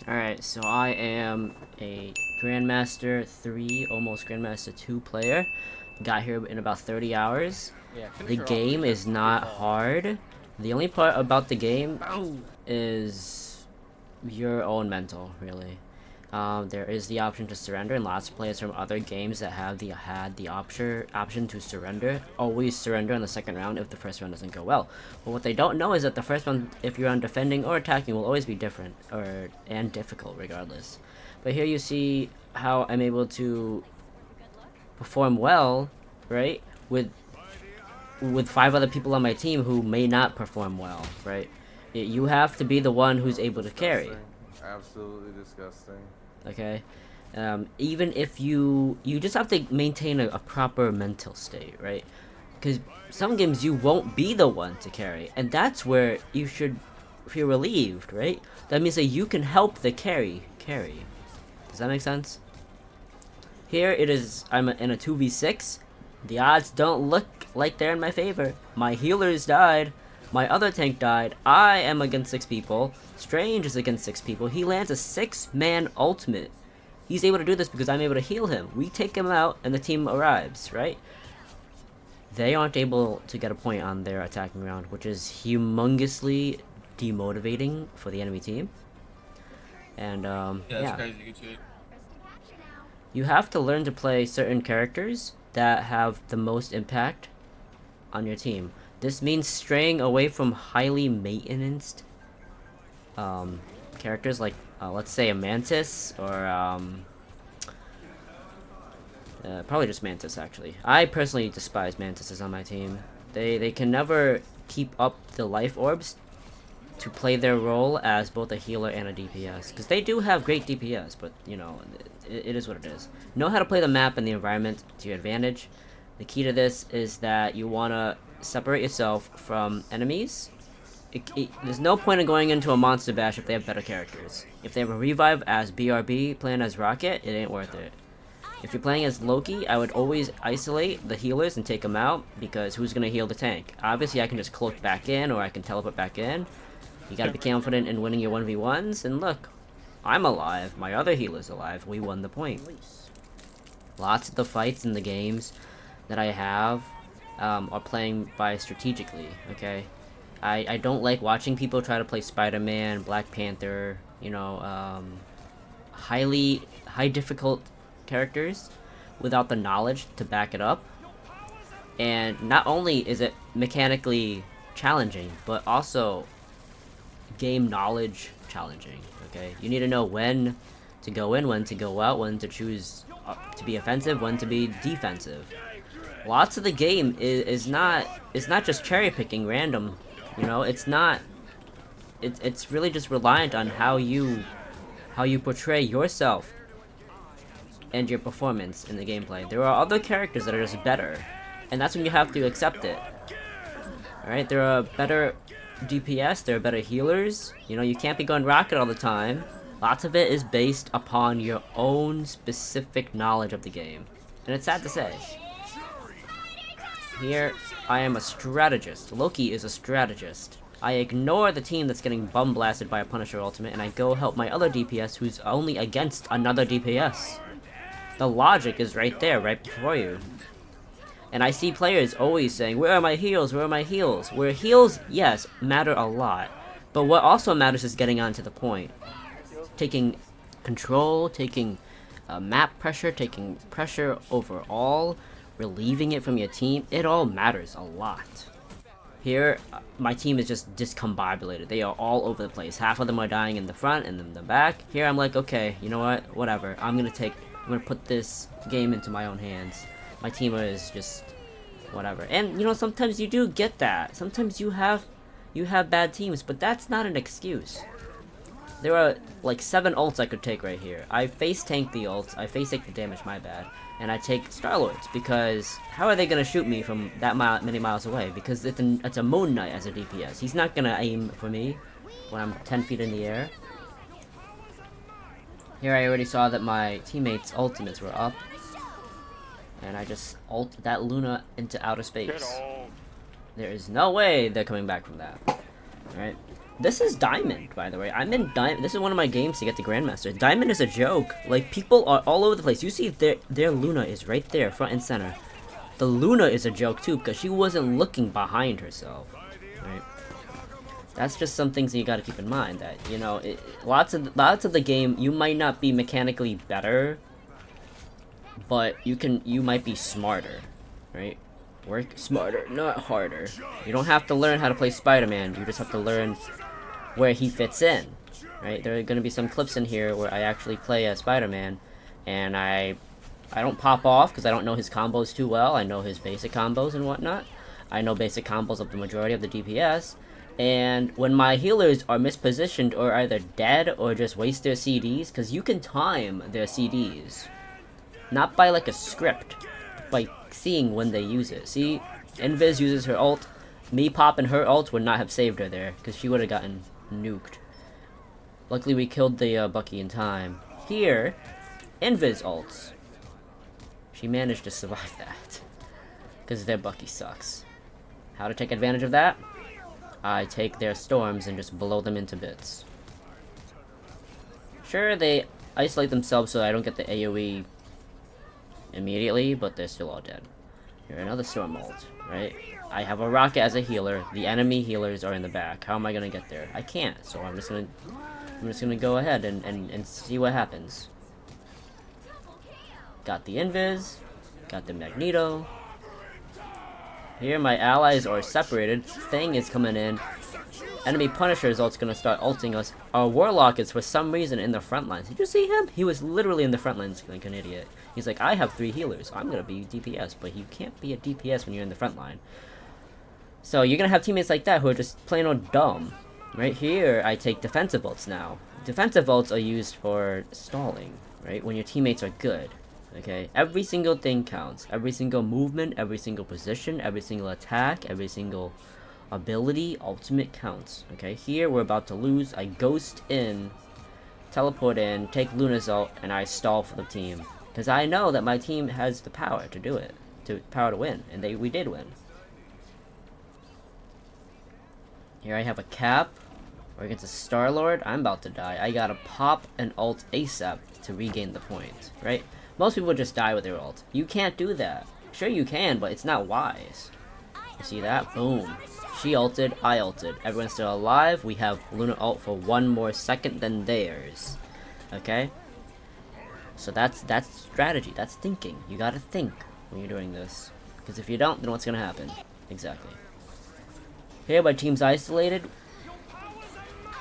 Alright, so I am a Grandmaster 3, almost Grandmaster 2 player. Got here in about 30 hours. Yeah, The finish her off, game Lucian. is Good not call. hard. The only part about the game Boom! is your own mental, really. There is the option to surrender, and lots of players from other games that have had the option to surrender always surrender in the second round if the first round doesn't go well. But what they don't know is that the first one, if you're on defending or attacking, will always be different and difficult regardless. But here you see how I'm able to perform well, right? With five other people on my team who may not perform well, right? You have to be the one who's able to carry. Disgusting. Absolutely disgusting. Okay, even if you just have to maintain a proper mental state, right? Because some games you won't be the one to carry, and that's where you should feel relieved, right? That means that you can help the carry. Does that make sense? Here it is. I'm in a 2v6. The odds don't look like they're in my favor. My healers died. My other tank died. I am against 6 people. Strange is against 6 people. He lands a 6-man ultimate. He's able to do this because I'm able to heal him. We take him out and the team arrives, right? They aren't able to get a point on their attacking round, which is humongously demotivating for the enemy team. And Yeah, that's yeah. crazy. Good shit. You have to learn to play certain characters that have the most impact on your team. This means straying away from highly maintenanced characters like, let's say, a Mantis, or probably just Mantis, actually. I personally despise Mantises on my team. They can never keep up the life orbs to play their role as both a healer and a DPS. Because they do have great DPS, but, you know, it is what it is. Know how to play the map and the environment to your advantage. The key to this is that you want to separate yourself from enemies. There's no point in going into a monster bash if they have better characters. If they have a revive as BRB playing as Rocket, it ain't worth it. If you're playing as Loki, I would always isolate the healers and take them out, because who's going to heal the tank? Obviously, I can just cloak back in, or I can teleport back in. You gotta be confident in winning your 1v1s, and look, I'm alive, my other healer's alive, we won the point. Lots of the fights in the games that I have are playing by strategically, okay? I don't like watching people try to play Spider-Man, Black Panther, you know, high difficult characters without the knowledge to back it up. And not only is it mechanically challenging, but also game knowledge challenging. Okay, you need to know when to go in, when to go out, when to choose to be offensive, when to be defensive. Lots of the game is not, it's not just cherry picking random. You know, it's not. It's really just reliant on how you portray yourself and your performance in the gameplay. There are other characters that are just better, and that's when you have to accept it. Alright, there are better DPS, there are better healers. You know, you can't be going Rocket all the time. Lots of it is based upon your own specific knowledge of the game. And it's sad to say. Here, I am a strategist. Loki is a strategist. I ignore the team that's getting bum blasted by a Punisher ultimate, and I go help my other DPS who's only against another DPS. The logic is right there, right before you. And I see players always saying, where are my heals, where are my heals? Where heals, yes, matter a lot. But what also matters is getting on to the point. Taking control, taking map pressure, taking pressure overall, relieving it from your team, it all matters a lot. Here, my team is just discombobulated. They are all over the place. Half of them are dying in the front and then the back. Here I'm like, okay, you know what, whatever. I'm gonna put this game into my own hands. My team is just whatever. And you know, sometimes you do get that. Sometimes you have bad teams, but that's not an excuse. There are like 7 ults I could take right here. I face tank the ults, I face take the damage, my bad. And I take Star-Lords, because how are they gonna shoot me from that many miles away? Because it's a Moon Knight as a DPS. He's not gonna aim for me when I'm 10 feet in the air. Here I already saw that my teammates' ultimates were up. And I just ult that Luna into outer space. There is no way they're coming back from that. Alright. This is Diamond, by the way. I'm in Diamond. This is one of my games to get to Grandmaster. Diamond is a joke. Like, people are all over the place. You see their Luna is right there, front and center. The Luna is a joke, too, because she wasn't looking behind herself. Right? That's just some things that you gotta keep in mind. That, you know, lots of the game, you might not be mechanically better, but you might be smarter. Right? Work smarter, not harder. You don't have to learn how to play Spider-Man. You just have to learn where he fits in, right? There are going to be some clips in here where I actually play as Spider-Man, and I don't pop off because I don't know his combos too well. I know his basic combos and whatnot. I know basic combos of the majority of the DPS, and when my healers are mispositioned or either dead or just waste their CDs, because you can time their CDs, not by like a script, by seeing when they use it. See, Invis uses her ult. Me popping her ult would not have saved her there, because she would have gotten nuked. Luckily, we killed the Bucky in time. Here, Invis ults. She managed to survive that, because their Bucky sucks. How to take advantage of that? I take their storms and just blow them into bits. Sure, they isolate themselves so I don't get the AoE immediately, but they're still all dead. Here, another storm ult, right? I have a rocket as a healer. The enemy healers are in the back. How am I gonna get there? I can't, so I'm just gonna go ahead and see what happens. Got the Invis, got the Magneto. Here my allies are separated. Thing is coming in. Enemy Punisher is also gonna start ulting us. Our Warlock is for some reason in the front lines. Did you see him? He was literally in the front lines like an idiot. He's like, I have 3 healers. I'm gonna be DPS, but you can't be a DPS when you're in the front line. So you're gonna have teammates like that who are just plain old dumb. Right here, I take defensive ults now. Defensive ults are used for stalling, right? When your teammates are good. Okay? Every single thing counts. Every single movement, every single position, every single attack, every single ability, ultimate counts. Okay, here we're about to lose. I ghost in, teleport in, take Luna's ult, and I stall for the team. Because I know that my team has the power to do it. Power to win. And we did win. Here I have a Cap. We're against a Star-Lord. I'm about to die. I gotta pop an ult ASAP to regain the point. Right? Most people just die with their ult. You can't do that. Sure you can, but it's not wise. You see that? Boom. She ulted, I ulted. Everyone's still alive. We have Luna ult for 1 more second than theirs. Okay? So that's strategy. That's thinking. You gotta think when you're doing this. Because if you don't, then what's gonna happen? Exactly. Here, my team's isolated.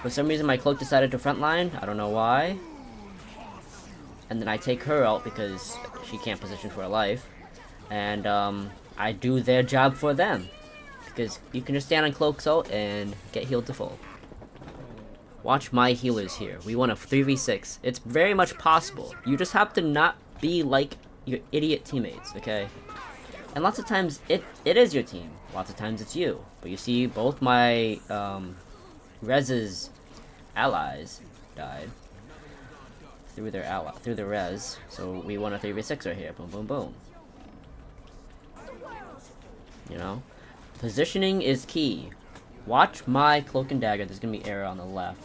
For some reason, my cloak decided to frontline. I don't know why. And then I take her out because she can't position for her life. And, I do their job for them. Because you can just stand on Cloak's ult and get healed to full. Watch my healers here. We won a 3v6. It's very much possible. You just have to not be like your idiot teammates, okay? And lots of times, it is your team. Lots of times it's you. But you see, both my, Rez's allies died. Through their Rez. So we won a 3v6 right here. Boom, boom, boom. You know? Positioning is key. Watch my Cloak and Dagger. There's gonna be arrow on the left.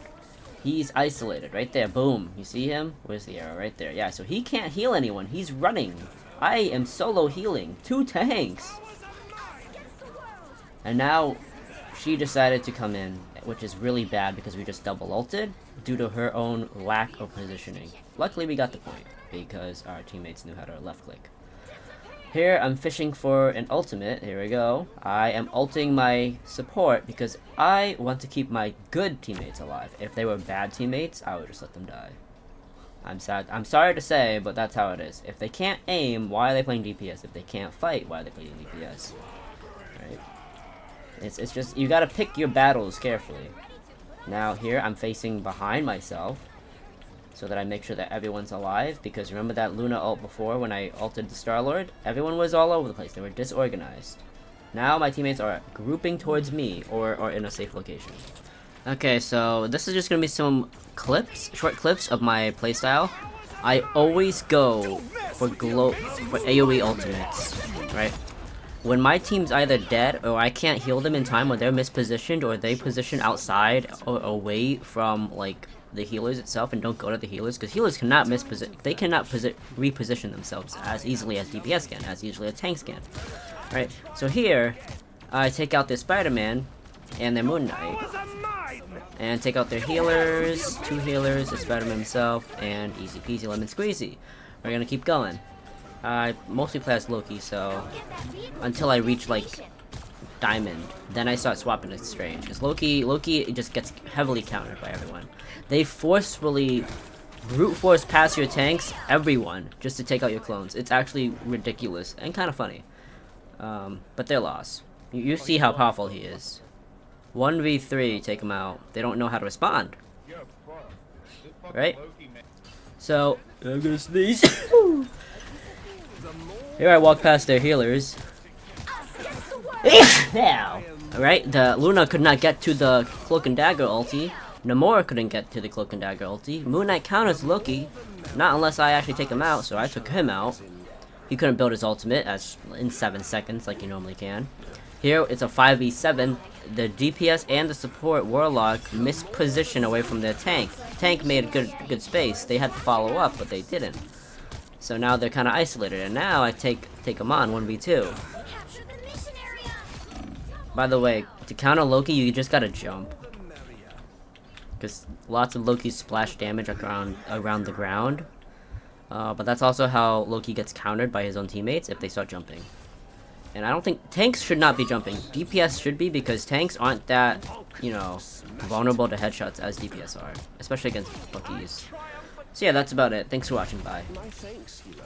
He's isolated right there. Boom. You see him? Where's the arrow? Right there. Yeah, so he can't heal anyone. He's running. I am solo healing. 2 tanks. And now she decided to come in, which is really bad because we just double ulted due to her own lack of positioning. Luckily we got the point because our teammates knew how to left click. Here, I'm fishing for an ultimate. Here we go. I am ulting my support because I want to keep my good teammates alive. If they were bad teammates, I would just let them die. I'm sad. I'm sorry to say, but that's how it is. If they can't aim, why are they playing DPS? If they can't fight, why are they playing DPS? Right? It's just, you gotta pick your battles carefully. Now, here, I'm facing behind myself, so that I make sure that everyone's alive, because remember that Luna ult before when I ulted the Star-Lord? Everyone was all over the place, they were disorganized. Now my teammates are grouping towards me, or in a safe location. Okay, so this is just gonna be some clips, short clips of my playstyle. I always go for AoE ultimates, right? when my team's either dead or I can't heal them in time, or they're mispositioned, or they position outside or away from like the healers itself and don't go to the healers, because healers cannot reposition themselves as easily as DPS can, as easily as tanks can. Right, so here, I take out their Spider-Man and their Moon Knight, and take out their healers, 2 healers, the Spider-Man himself, and easy peasy lemon squeezy. We're gonna keep going. I mostly play as Loki, so until I reach like Diamond, then I start swapping to Strange. Because Loki just gets heavily countered by everyone. They forcefully brute force past your tanks, everyone, just to take out your clones. It's actually ridiculous and kind of funny. But they're lost. You see how powerful he is. 1v3, take him out. They don't know how to respond. Right? So, I'm gonna sneeze. Here I walk past their healers. Alright, the Luna could not get to the Cloak and Dagger ulti. Namor couldn't get to the Cloak and Dagger ulti. Moon Knight counters Loki, not unless I actually take him out, so I took him out. He couldn't build his ultimate in 7 seconds like he normally can. Here, it's a 5v7. The DPS and the support Warlock misposition away from their tank. Tank made good space. They had to follow up, but they didn't. So now they're kind of isolated, and now I take them on 1v2. By the way, to counter Loki, you just gotta jump, because lots of Loki splash damage around the ground. But that's also how Loki gets countered by his own teammates if they start jumping. And I don't think tanks should not be jumping. DPS should be, because tanks aren't that, you know, vulnerable to headshots as DPS are, especially against Buckies. So yeah, that's about it. Thanks for watching. Bye. My thanks, Hila.